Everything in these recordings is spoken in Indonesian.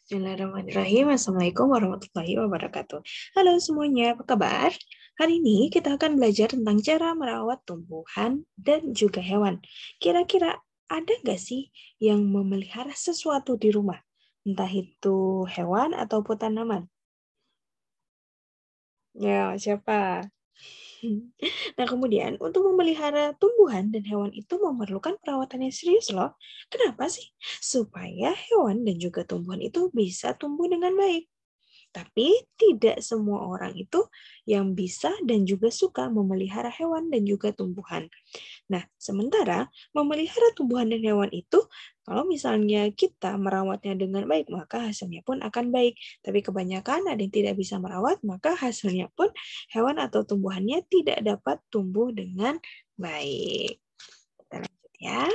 Bismillahirrahmanirrahim. Assalamualaikum warahmatullahi wabarakatuh. Halo semuanya, apa kabar? Hari ini kita akan belajar tentang cara merawat tumbuhan dan juga hewan. Kira-kira ada nggak sih yang memelihara sesuatu di rumah? Entah itu hewan ataupun tanaman. Ya, siapa? Nah, kemudian untuk memelihara tumbuhan dan hewan itu memerlukan perawatan yang serius loh. Kenapa sih? Supaya hewan dan juga tumbuhan itu bisa tumbuh dengan baik. Tapi tidak semua orang itu yang bisa dan juga suka memelihara hewan dan juga tumbuhan. Nah, sementara memelihara tumbuhan dan hewan itu, kalau misalnya kita merawatnya dengan baik, maka hasilnya pun akan baik. Tapi kebanyakan ada yang tidak bisa merawat, maka hasilnya pun hewan atau tumbuhannya tidak dapat tumbuh dengan baik. Kita lanjut ya.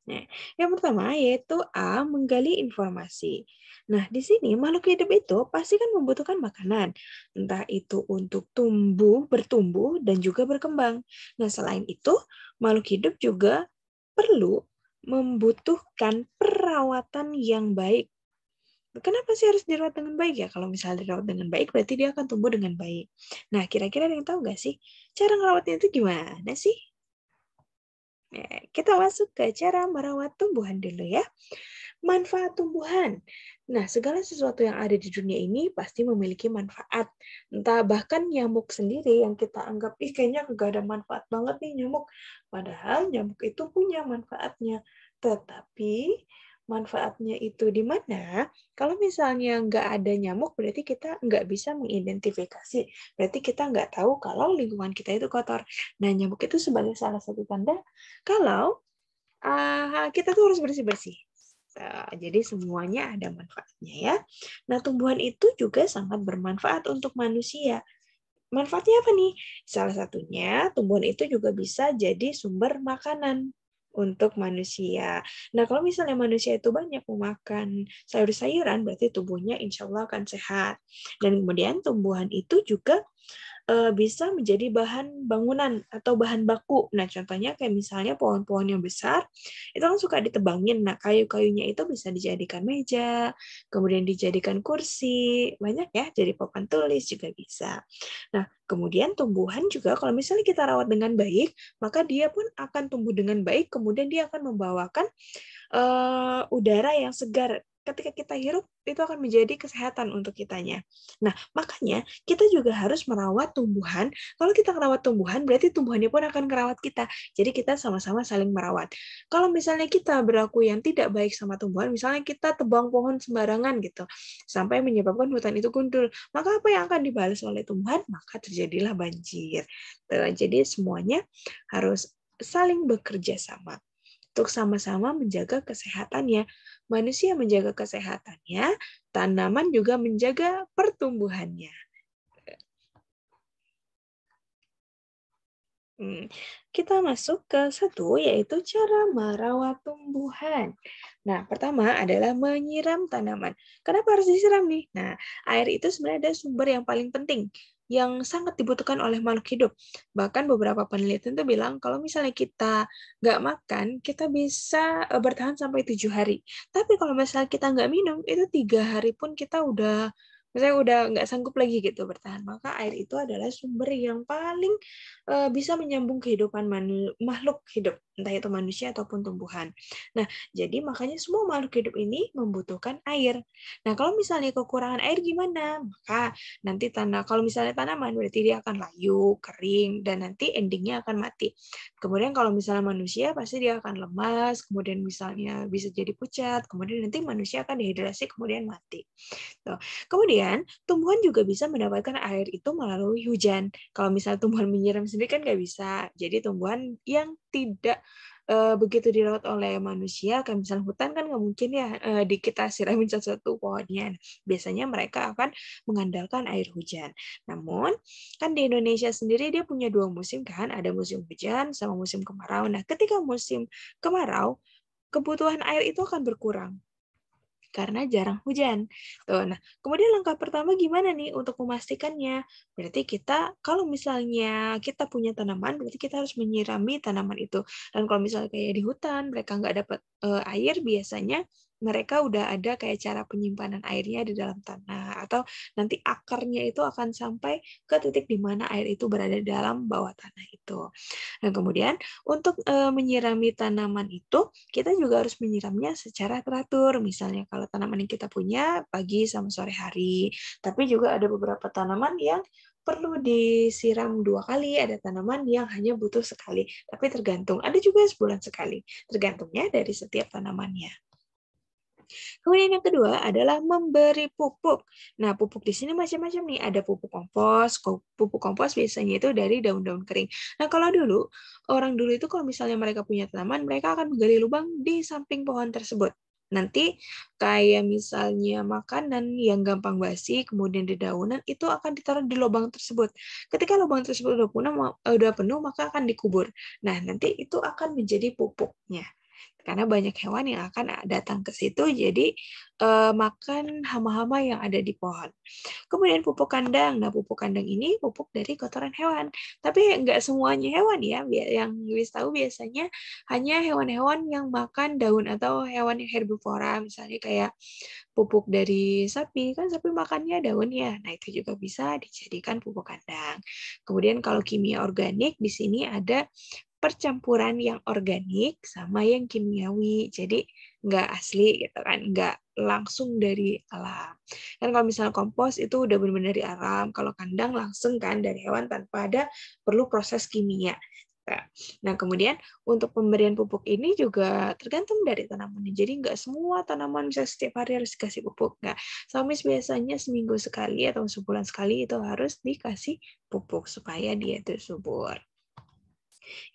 Nah, yang pertama yaitu A, menggali informasi. Nah, di sini makhluk hidup itu pasti kan membutuhkan makanan, entah itu untuk bertumbuh, dan juga berkembang. Nah, selain itu, makhluk hidup juga perlu membutuhkan perawatan yang baik. Kenapa sih harus dirawat dengan baik ya? Kalau misalnya dirawat dengan baik, berarti dia akan tumbuh dengan baik. Nah, kira-kira ada yang tahu nggak sih? Cara ngerawatnya itu gimana sih? Kita masuk ke cara merawat tumbuhan dulu ya. Manfaat tumbuhan. Nah, segala sesuatu yang ada di dunia ini pasti memiliki manfaat. Entah bahkan nyamuk sendiri yang kita anggap, kayaknya nggak ada manfaat banget nih nyamuk. Padahal nyamuk itu punya manfaatnya. Tetapi manfaatnya itu di mana? Kalau misalnya nggak ada nyamuk, berarti kita nggak bisa mengidentifikasi. Berarti kita nggak tahu kalau lingkungan kita itu kotor. Nah, nyamuk itu sebagai salah satu tanda kalau kita tuh harus bersih-bersih. Jadi semuanya ada manfaatnya ya. Nah, tumbuhan itu juga sangat bermanfaat untuk manusia. Manfaatnya apa nih? Salah satunya, tumbuhan itu juga bisa jadi sumber makanan untuk manusia. Nah, kalau misalnya manusia itu banyak memakan sayur-sayuran, berarti tubuhnya insya Allah akan sehat. Dan kemudian tumbuhan itu juga bisa menjadi bahan bangunan atau bahan baku. Nah, contohnya kayak misalnya pohon-pohon yang besar, itu kan suka ditebangin. Nah, kayu-kayunya itu bisa dijadikan meja, kemudian dijadikan kursi, banyak ya, jadi papan tulis juga bisa. Nah, kemudian tumbuhan juga kalau misalnya kita rawat dengan baik, maka dia pun akan tumbuh dengan baik, kemudian dia akan membawakan udara yang segar. Ketika kita hirup, itu akan menjadi kesehatan untuk kitanya. Nah, makanya kita juga harus merawat tumbuhan. Kalau kita merawat tumbuhan, berarti tumbuhannya pun akan merawat kita. Jadi kita sama-sama saling merawat. Kalau misalnya kita berlaku yang tidak baik sama tumbuhan, misalnya kita tebang pohon sembarangan gitu, sampai menyebabkan hutan itu gundul, maka apa yang akan dibalas oleh tumbuhan? Maka terjadilah banjir. Jadi semuanya harus saling bekerja sama untuk sama-sama menjaga kesehatannya. Manusia menjaga kesehatannya, tanaman juga menjaga pertumbuhannya. Kita masuk ke satu, yaitu cara merawat tumbuhan. Nah, pertama adalah menyiram tanaman. Kenapa harus disiram nih? Nah, air itu sebenarnya ada sumber yang paling penting, yang sangat dibutuhkan oleh makhluk hidup. Bahkan beberapa penelitian itu bilang, kalau misalnya kita nggak makan, kita bisa bertahan sampai 7 hari. Tapi kalau misalnya kita nggak minum, itu 3 hari pun kita udah nggak sanggup lagi gitu bertahan. Maka air itu adalah sumber yang paling bisa menyambung kehidupan makhluk hidup, entah itu manusia ataupun tumbuhan. Nah, jadi makanya semua makhluk hidup ini membutuhkan air. Nah, kalau misalnya kekurangan air gimana? Maka nanti kalau misalnya tanaman berarti dia akan layu, kering, dan nanti endingnya akan mati. Kemudian kalau misalnya manusia pasti dia akan lemas, kemudian misalnya bisa jadi pucat, kemudian nanti manusia akan dehidrasi, kemudian mati. Tuh. Kemudian, tumbuhan juga bisa mendapatkan air itu melalui hujan. Kalau misalnya tumbuhan menyiram sendiri kan nggak bisa. Jadi tumbuhan yang tidak begitu dirawat oleh manusia, kayak misalnya hutan kan nggak mungkin ya di kita siramin satu-satu pohonnya. Biasanya mereka akan mengandalkan air hujan. Namun, kan di Indonesia sendiri dia punya 2 musim kan, ada musim hujan sama musim kemarau. Nah, ketika musim kemarau, kebutuhan air itu akan berkurang. karena jarang hujan. Tuh, nah, kemudian langkah pertama gimana nih untuk memastikannya? Berarti kita, kalau misalnya kita punya tanaman, berarti kita harus menyirami tanaman itu. Dan kalau misalnya kayak di hutan, mereka nggak dapat air, biasanya mereka udah ada kayak cara penyimpanan airnya di dalam tanah, atau nanti akarnya itu akan sampai ke titik di mana air itu berada di dalam bawah tanah itu. Nah, kemudian untuk menyirami tanaman itu, kita juga harus menyiramnya secara teratur. Misalnya kalau tanaman yang kita punya pagi sama sore hari. Tapi juga ada beberapa tanaman yang perlu disiram 2 kali, ada tanaman yang hanya butuh sekali. Tapi tergantung, ada juga sebulan sekali. Tergantungnya dari setiap tanamannya. Kemudian yang kedua adalah memberi pupuk. Nah, pupuk di sini macam-macam nih. Ada pupuk kompos. Pupuk kompos biasanya itu dari daun-daun kering. Nah, kalau dulu, orang dulu itu kalau misalnya mereka punya tanaman, mereka akan menggali lubang di samping pohon tersebut. Nanti kayak misalnya makanan yang gampang basi, kemudian dedaunan, itu akan ditaruh di lubang tersebut. Ketika lubang tersebut udah penuh, maka akan dikubur. Nah, nanti itu akan menjadi pupuknya. Karena banyak hewan yang akan datang ke situ, jadi makan hama-hama yang ada di pohon. Kemudian pupuk kandang. Nah, pupuk kandang ini pupuk dari kotoran hewan. Tapi nggak semuanya hewan ya. Yang Luis tahu biasanya hanya hewan-hewan yang makan daun atau hewan yang herbivora, misalnya kayak pupuk dari sapi, kan sapi makannya daun ya. Nah, itu juga bisa dijadikan pupuk kandang. Kemudian kalau kimia organik, di sini ada percampuran yang organik sama yang kimiawi. Jadi nggak asli gitu kan, nggak langsung dari alam. Kan kalau misalnya kompos itu udah benar-benar dari alam, kalau kandang langsung kan dari hewan tanpa ada perlu proses kimia. Nah, kemudian untuk pemberian pupuk ini juga tergantung dari tanamannya. Jadi nggak semua tanaman bisa setiap hari harus dikasih pupuk. Nggak. Samis biasanya seminggu sekali atau sebulan sekali itu harus dikasih pupuk supaya dia itu subur.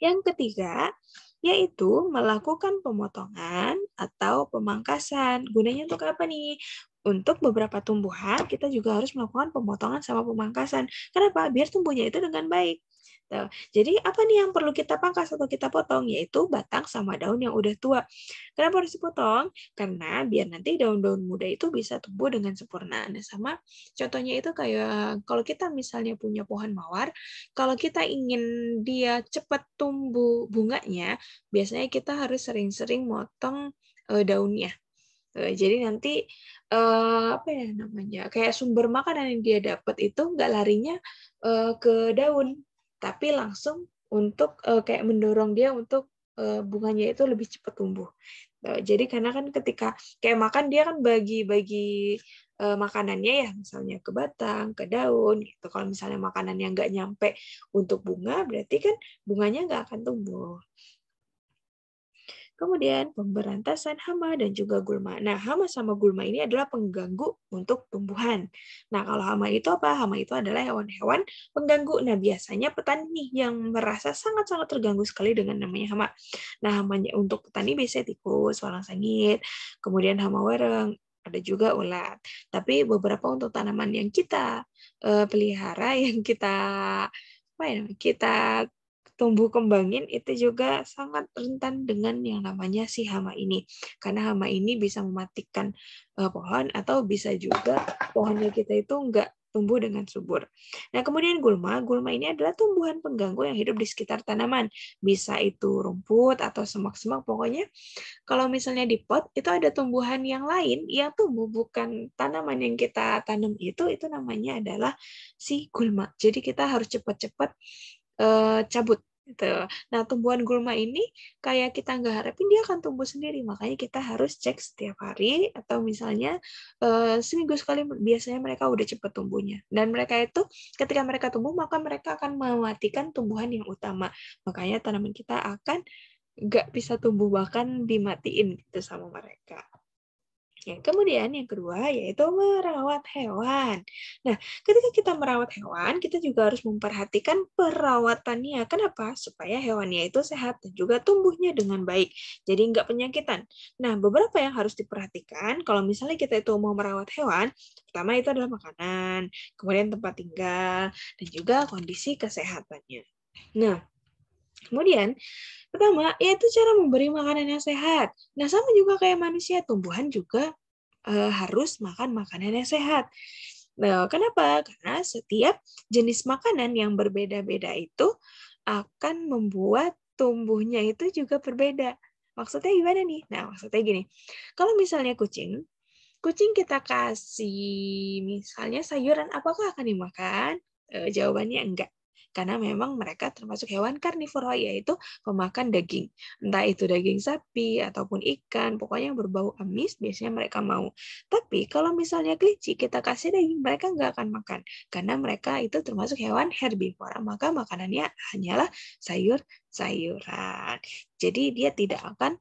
Yang ketiga, yaitu melakukan pemotongan atau pemangkasan. Gunanya untuk apa nih? Untuk beberapa tumbuhan, kita juga harus melakukan pemotongan sama pemangkasan. Kenapa? Biar tumbuhnya itu dengan baik. Jadi apa nih yang perlu kita pangkas atau kita potong? Yaitu batang sama daun yang udah tua. Kenapa harus dipotong? Karena biar nanti daun-daun muda itu bisa tumbuh dengan sempurna. Nah, sama contohnya itu kayak kalau kita misalnya punya pohon mawar, kalau kita ingin dia cepat tumbuh bunganya, biasanya kita harus sering-sering motong daunnya. Jadi nanti apa ya namanya, kayak sumber makanan yang dia dapat itu nggak larinya ke daun, tapi langsung untuk kayak mendorong dia untuk bunganya itu lebih cepat tumbuh. Jadi karena kan ketika kayak makan dia kan bagi-bagi makanannya ya, misalnya ke batang, ke daun gitu. Kalau misalnya makanan yang nggak nyampe untuk bunga, berarti kan bunganya nggak akan tumbuh. Kemudian pemberantasan hama dan juga gulma. Nah, hama sama gulma ini adalah pengganggu untuk tumbuhan. Nah, kalau hama itu apa? Hama itu adalah hewan-hewan pengganggu. Nah, biasanya petani nih yang merasa sangat-sangat terganggu sekali dengan namanya hama. Nah, hamanya untuk petani biasanya tikus, walang sangit, kemudian hama wereng, ada juga ulat. Tapi beberapa untuk tanaman yang kita pelihara, yang kita apa ya, kita tumbuh kembangin itu juga sangat rentan dengan yang namanya si hama ini. Karena hama ini bisa mematikan pohon atau bisa juga pohonnya kita itu nggak tumbuh dengan subur. Nah, kemudian gulma. Gulma ini adalah tumbuhan pengganggu yang hidup di sekitar tanaman. Bisa itu rumput atau semak-semak. Pokoknya kalau misalnya di pot, itu ada tumbuhan yang lain yang tumbuh bukan tanaman yang kita tanam itu namanya adalah si gulma. Jadi kita harus cepat-cepat cabut. Gitu. Nah, tumbuhan gulma ini kayak kita nggak harapin dia akan tumbuh sendiri, makanya kita harus cek setiap hari atau misalnya seminggu sekali biasanya mereka udah cepat tumbuhnya. Dan mereka itu ketika mereka tumbuh maka mereka akan mematikan tumbuhan yang utama. Makanya tanaman kita akan nggak bisa tumbuh bahkan dimatiin gitu sama mereka. Kemudian yang kedua yaitu merawat hewan. Nah, ketika kita merawat hewan, kita juga harus memperhatikan perawatannya. Kenapa? Supaya hewannya itu sehat dan juga tumbuhnya dengan baik. Jadi nggak penyakitan. Nah, beberapa yang harus diperhatikan kalau misalnya kita itu mau merawat hewan, pertama itu adalah makanan, kemudian tempat tinggal, dan juga kondisi kesehatannya. Nah, kemudian pertama, yaitu cara memberi makanan yang sehat. Nah, sama juga kayak manusia, tumbuhan juga harus makan makanan yang sehat. Nah, kenapa? Karena setiap jenis makanan yang berbeda-beda itu akan membuat tumbuhnya itu juga berbeda. Maksudnya gimana nih? Nah, maksudnya gini. Kalau misalnya kucing kita kasih misalnya sayuran, apakah akan dimakan? Jawabannya enggak. Karena memang mereka termasuk hewan karnivora, yaitu pemakan daging. Entah itu daging sapi ataupun ikan, pokoknya yang berbau amis biasanya mereka mau. Tapi kalau misalnya kelinci kita kasih daging, mereka enggak akan makan. Karena mereka itu termasuk hewan herbivora, maka makanannya hanyalah sayur-sayuran. Jadi dia tidak akan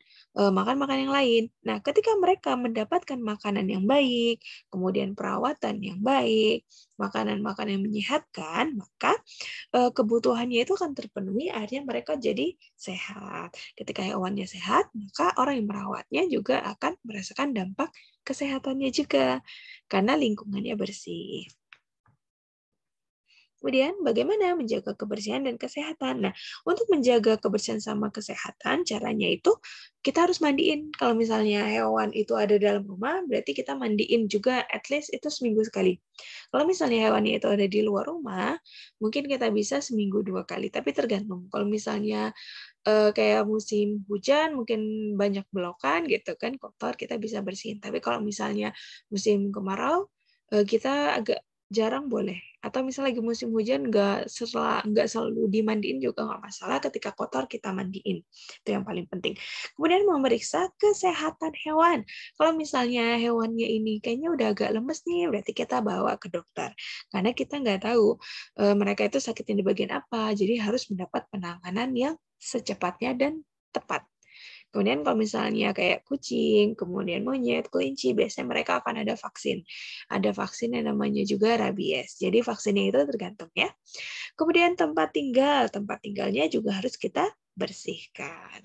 makan makanan yang lain. Nah, ketika mereka mendapatkan makanan yang baik, kemudian perawatan yang baik, makanan-makanan yang menyehatkan, maka kebutuhannya itu akan terpenuhi, akhirnya mereka jadi sehat. Ketika hewannya sehat, maka orang yang merawatnya juga akan merasakan dampak kesehatannya juga, karena lingkungannya bersih. Kemudian bagaimana menjaga kebersihan dan kesehatan? Nah, untuk menjaga kebersihan sama kesehatan, caranya itu kita harus mandiin. Kalau misalnya hewan itu ada dalam rumah, berarti kita mandiin juga at least itu seminggu sekali. Kalau misalnya hewannya itu ada di luar rumah, mungkin kita bisa seminggu 2 kali. Tapi tergantung. Kalau misalnya kayak musim hujan, mungkin banyak belokan gitu kan, kotor, kita bisa bersihin. Tapi kalau misalnya musim kemarau, kita agak jarang boleh. Atau misalnya lagi musim hujan, nggak selalu dimandiin juga nggak masalah, ketika kotor kita mandiin. Itu yang paling penting. Kemudian memeriksa kesehatan hewan. Kalau misalnya hewannya ini kayaknya udah agak lemes nih, berarti kita bawa ke dokter. Karena kita nggak tahu mereka itu sakitnya di bagian apa, jadi harus mendapat penanganan yang secepatnya dan tepat. Kemudian kalau misalnya kayak kucing, kemudian monyet, kelinci, biasanya mereka akan ada vaksin. Ada vaksin yang namanya juga rabies. Jadi vaksinnya itu tergantung ya. Kemudian tempat tinggalnya juga harus kita bersihkan.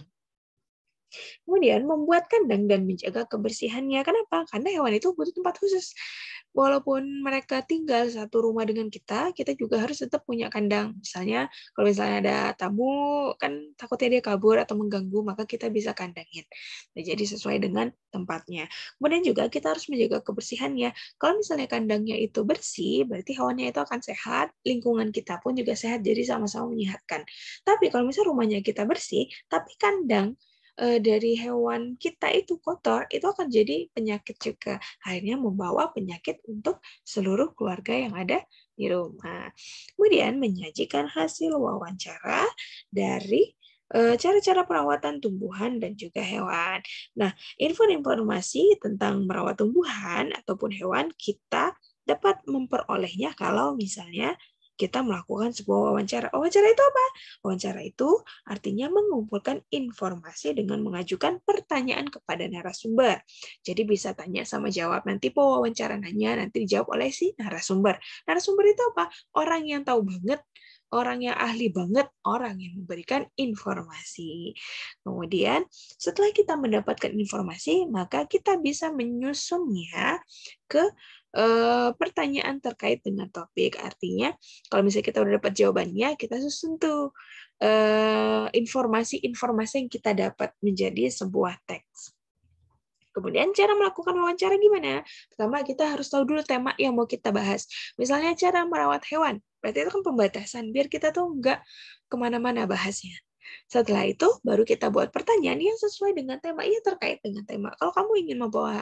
Kemudian membuat kandang dan menjaga kebersihannya. Kenapa? Karena hewan itu butuh tempat khusus. Walaupun mereka tinggal satu rumah dengan kita juga harus tetap punya kandang. Misalnya, kalau misalnya ada tamu, kan takutnya dia kabur atau mengganggu, maka kita bisa kandangin. Nah, jadi sesuai dengan tempatnya. Kemudian juga kita harus menjaga kebersihannya. Kalau misalnya kandangnya itu bersih, berarti hewannya itu akan sehat, lingkungan kita pun juga sehat, jadi sama-sama menyehatkan. Tapi kalau misalnya rumahnya kita bersih, tapi kandang dari hewan kita itu kotor, itu akan jadi penyakit juga. Akhirnya membawa penyakit untuk seluruh keluarga yang ada di rumah. Kemudian menyajikan hasil wawancara dari cara-cara perawatan tumbuhan dan juga hewan. Nah, informasi tentang merawat tumbuhan ataupun hewan kita dapat memperolehnya kalau misalnya kita melakukan sebuah wawancara. Wawancara itu apa? Wawancara itu artinya mengumpulkan informasi dengan mengajukan pertanyaan kepada narasumber. Jadi bisa tanya sama jawab. Nanti pewawancara nanya, nanti dijawab oleh si narasumber. Narasumber itu apa? Orang yang tahu banget, orang yang ahli banget, orang yang memberikan informasi. Kemudian setelah kita mendapatkan informasi, maka kita bisa menyusunnya ke pertanyaan terkait dengan topik. Artinya, kalau misalnya kita udah dapat jawabannya, kita susun tuh informasi-informasi yang kita dapat menjadi sebuah teks. Kemudian cara melakukan wawancara gimana? Pertama, kita harus tahu dulu tema yang mau kita bahas. Misalnya cara merawat hewan. Berarti itu kan pembatasan, biar kita tuh nggak kemana-mana bahasnya. Setelah itu, baru kita buat pertanyaan yang sesuai dengan tema, iya terkait dengan tema. Kalau kamu ingin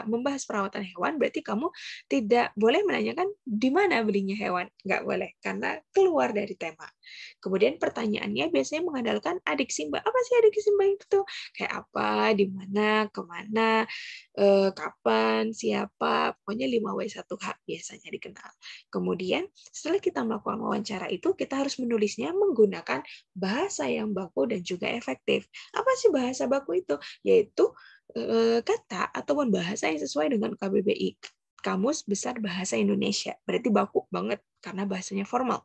membahas perawatan hewan, berarti kamu tidak boleh menanyakan di mana belinya hewan. Nggak boleh, karena keluar dari tema. Kemudian pertanyaannya biasanya mengandalkan adik Simba. Apa sih adik Simba itu? Kayak apa, di mana, kemana, kapan, siapa, pokoknya 5W1H biasanya dikenal. Kemudian setelah kita melakukan wawancara itu, kita harus menulisnya menggunakan bahasa yang baku dan juga efektif. Apa sih bahasa baku itu? Yaitu kata ataupun bahasa yang sesuai dengan KBBI. Kamus Besar Bahasa Indonesia. Berarti baku banget karena bahasanya formal.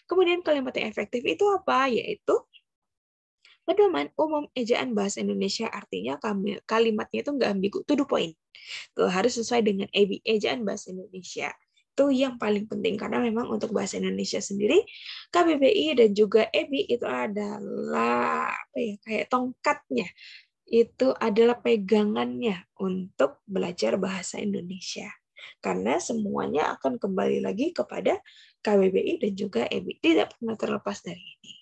Kemudian kalimat yang efektif itu apa? Yaitu pedoman umum ejaan bahasa Indonesia, artinya kalimatnya itu nggak ambigu, to the point. Tuh, harus sesuai dengan ejaan bahasa Indonesia. Itu yang paling penting, karena memang untuk bahasa Indonesia sendiri, KBBI dan juga EBI itu adalah apa ya, kayak tongkatnya itu adalah pegangannya untuk belajar bahasa Indonesia. Karena semuanya akan kembali lagi kepada KBBI dan juga EBI. Tidak pernah terlepas dari ini.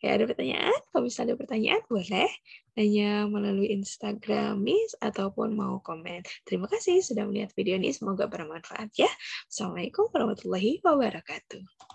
Ya, ada pertanyaan? Kalau misalnya ada pertanyaan, boleh tanya melalui Instagram Miss ataupun mau komen. Terima kasih sudah melihat video ini. Semoga bermanfaat ya. Assalamualaikum warahmatullahi wabarakatuh.